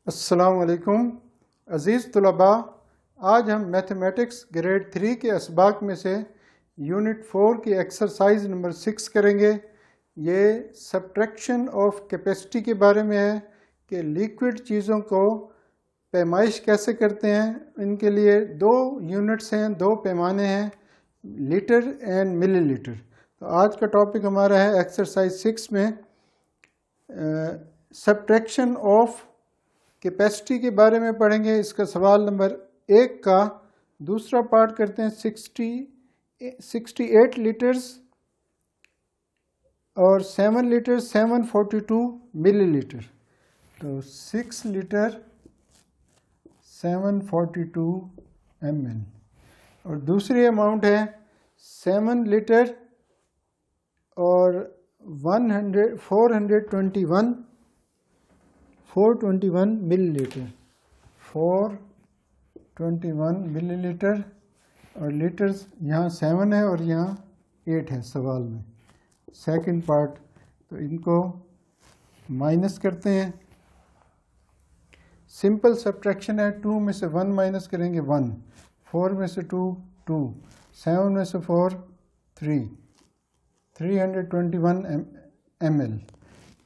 अस्सलाम वालेकुम अज़ीज़ तुलबा। आज हम मैथमेटिक्स ग्रेड 3 के असबाक में से यूनिट 4 की एक्सरसाइज नंबर 6 करेंगे। ये सब्ट्रैक्शन ऑफ कैपेसिटी के बारे में है कि लिक्विड चीज़ों को पैमाइश कैसे करते हैं। इनके लिए दो यूनिट्स हैं, दो पैमाने हैं, लीटर एंड मिलीलीटर। तो आज का टॉपिक हमारा है एक्सरसाइज 6 में सब्ट्रैक्शन ऑफ कैपेसिटी के बारे में पढ़ेंगे। इसका सवाल नंबर 1 का दूसरा पार्ट करते हैं। 68 लीटर्स और 7 लीटर 742 मिलीलीटर। तो 6 लीटर 742 ml और दूसरी अमाउंट है 7 लीटर और 421 मिलीलीटर। 421 मिलीलीटर और लीटर्स यहाँ 7 है और यहाँ 8 है सवाल में, सेकंड पार्ट। तो इनको माइनस करते हैं। सिंपल सब्ट्रैक्शन है। 2 में से 1 माइनस करेंगे 1, 4 में से 2 2, 7 में से 4 3, 321 ml।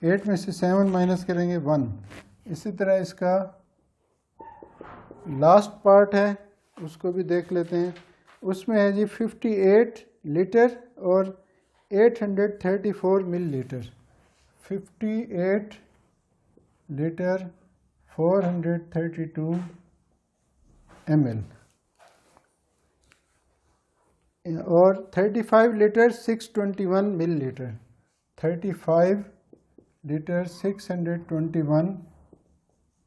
8 में से 7 माइनस करेंगे 1। इसी तरह इसका लास्ट पार्ट है, उसको भी देख लेते हैं। उसमें है जी 58 लीटर और 834 मिलीलीटर। 58 लीटर 432 ml और 35 लीटर 621 मिलीलीटर। 35 लीटर 621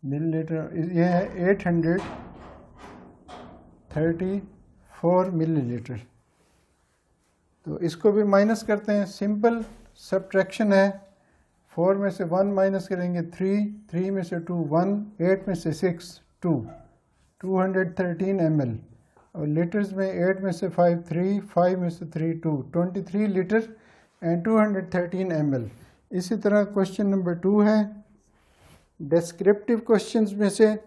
मिलीलीटर, ये है 834 मिलीलीटर। तो इसको भी माइनस करते हैं। सिंपल सब्ट्रैक्शन है। 4 में से 1 माइनस करेंगे 3, 3 में से 2 1, 8 में से 6 2, 213 ml और लीटर्स में 8 में से 5 3, 5 में से 3 2, 23 लीटर एंड 213 ml। इसी तरह क्वेश्चन नंबर 2 है डिस्क्रिप्टिव क्वेश्चंस में से।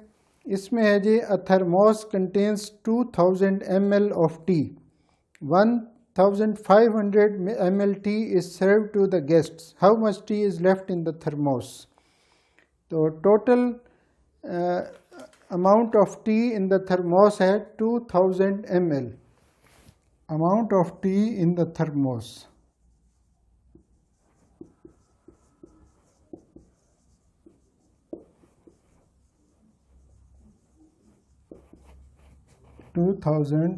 इसमें है जी a thermos contains 2000 ml of tea, 1500 ml tea is served to the guests, how much tea is left in the thermos. तो total amount of tea in the thermos है 2000 ml। Amount of tea in the thermos 2000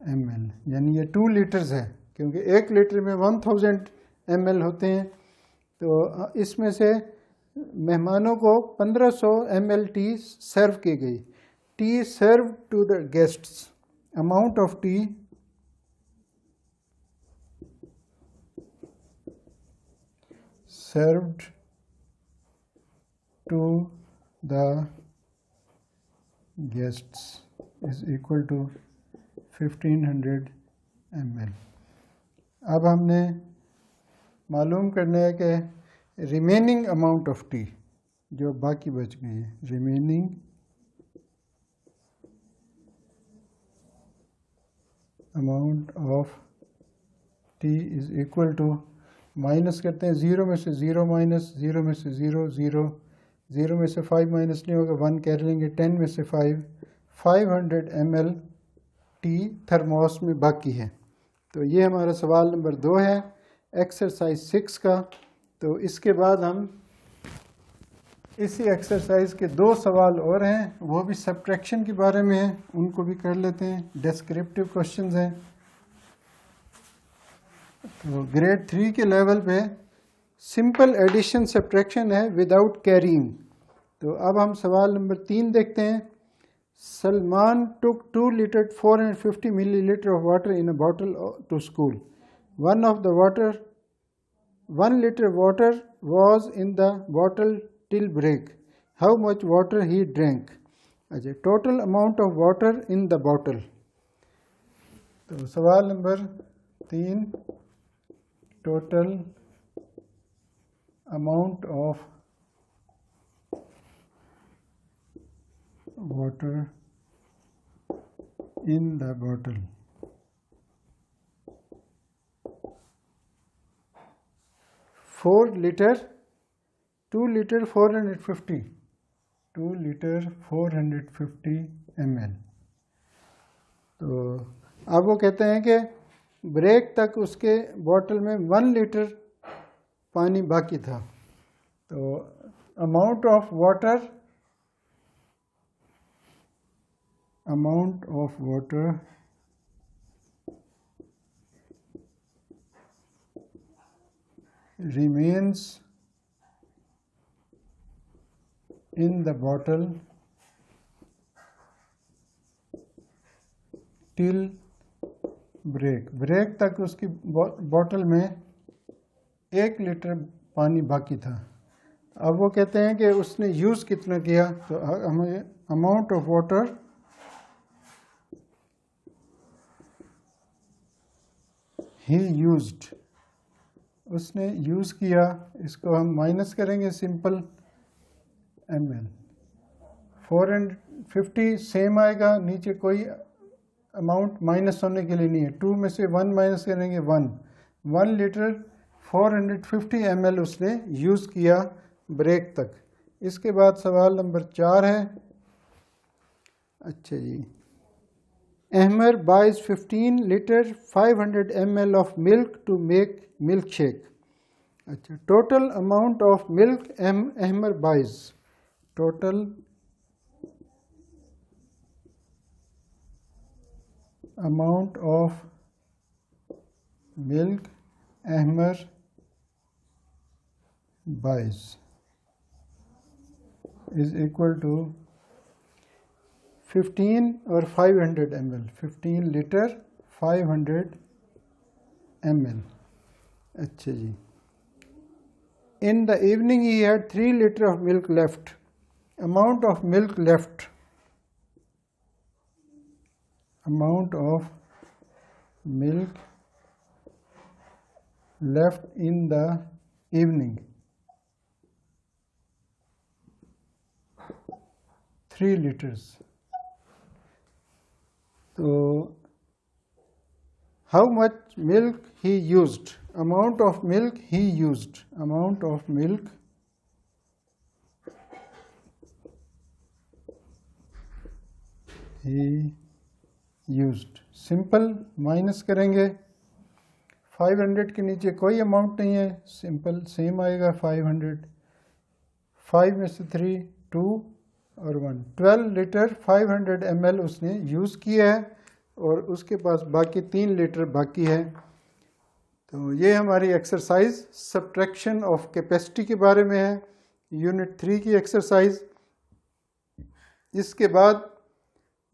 ml, यानी ये 2 litres है, क्योंकि 1 litre में 1000 ml होते हैं। तो इसमें से मेहमानों को 1500 ml टी सर्व की गई। Tea serve to the guests, amount of tea served to the guests is equal to 1500 ml। अब हमने मालूम करना है कि रिमेनिंग अमाउंट ऑफ टी, जो बाकी बच गई है, remaining amount of tea is equal to, minus करते हैं 0 में से 0 माइनस, 0 में से 0 0, 0 में से 5 माइनस नहीं होगा, 1 कह लेंगे, 10 में से 500 ml टी थर्मोस में बाकी है। तो ये हमारा सवाल नंबर 2 है एक्सरसाइज 6 का। तो इसके बाद हम इसी एक्सरसाइज के 2 सवाल और हैं, वो भी सब्ट्रैक्शन के बारे में हैं, उनको भी कर लेते हैं। डिस्क्रिप्टिव क्वेश्चंस हैं। तो ग्रेड 3 के लेवल पे सिंपल एडिशन सब्ट्रैक्शन है विदाउट कैरिंग। तो अब हम सवाल नंबर 3 देखते हैं। Salman took 2 liter 450 milliliter of water in a bottle to school. 1 liter water was in the bottle till break. How much water he drank? अच्छा, total amount of water in the bottle. तो सवाल number 3, total amount of water in the bottle. 4 liter, 2 liter 450, 2 liter 450 ml. तो अब वो कहते हैं कि break तक उसके बॉटल में 1 लीटर पानी बाकी था. तो amount of water remains in the bottle till break तक उसकी बॉटल में 1 लीटर पानी बाकी था. अब वो कहते हैं कि उसने यूज़ कितना किया. तो हमें amount of water he used, उसने यूज़ किया, इसको हम माइनस करेंगे सिंपल ml. 450 सेम आएगा, नीचे कोई अमाउंट माइनस होने के लिए नहीं है. 2 में से 1 माइनस करेंगे 1 लीटर 450 ml उसने यूज़ किया ब्रेक तक. इसके बाद सवाल नंबर 4 है. अच्छा जी, Ahmer buys 15 liter 500 ml of milk to make milkshake. अच्छा, total amount of milk Ahmer buys, total amount of milk Ahmer buys is equal to 15 और 500 ml, 15 लीटर 500 ml. अच्छा जी. In the evening he had 3 liter of milk left. Amount of milk left, amount of milk left in the evening, 3 liters. So how much milk he used, amount of milk he used, amount of milk he used. Simple minus करेंगे. 500 के नीचे कोई amount नहीं है, simple same आएगा. 500, 5 में से 3 2 और 1, 12 लीटर 500 ml उसने यूज़ किया है और उसके पास बाकी 3 लीटर बाकी है. तो ये हमारी एक्सरसाइज सब्ट्रैक्शन ऑफ कैपेसिटी के बारे में है, यूनिट 3 की एक्सरसाइज. इसके बाद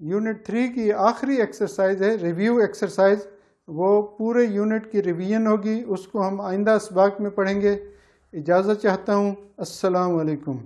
यूनिट 3 की आखिरी एक्सरसाइज है रिव्यू एक्सरसाइज. वो पूरे यूनिट की रिवीजन होगी, उसको हम आइंदा असबाक में पढ़ेंगे. इजाज़त चाहता हूँ. अस्सलाम वालेकुम.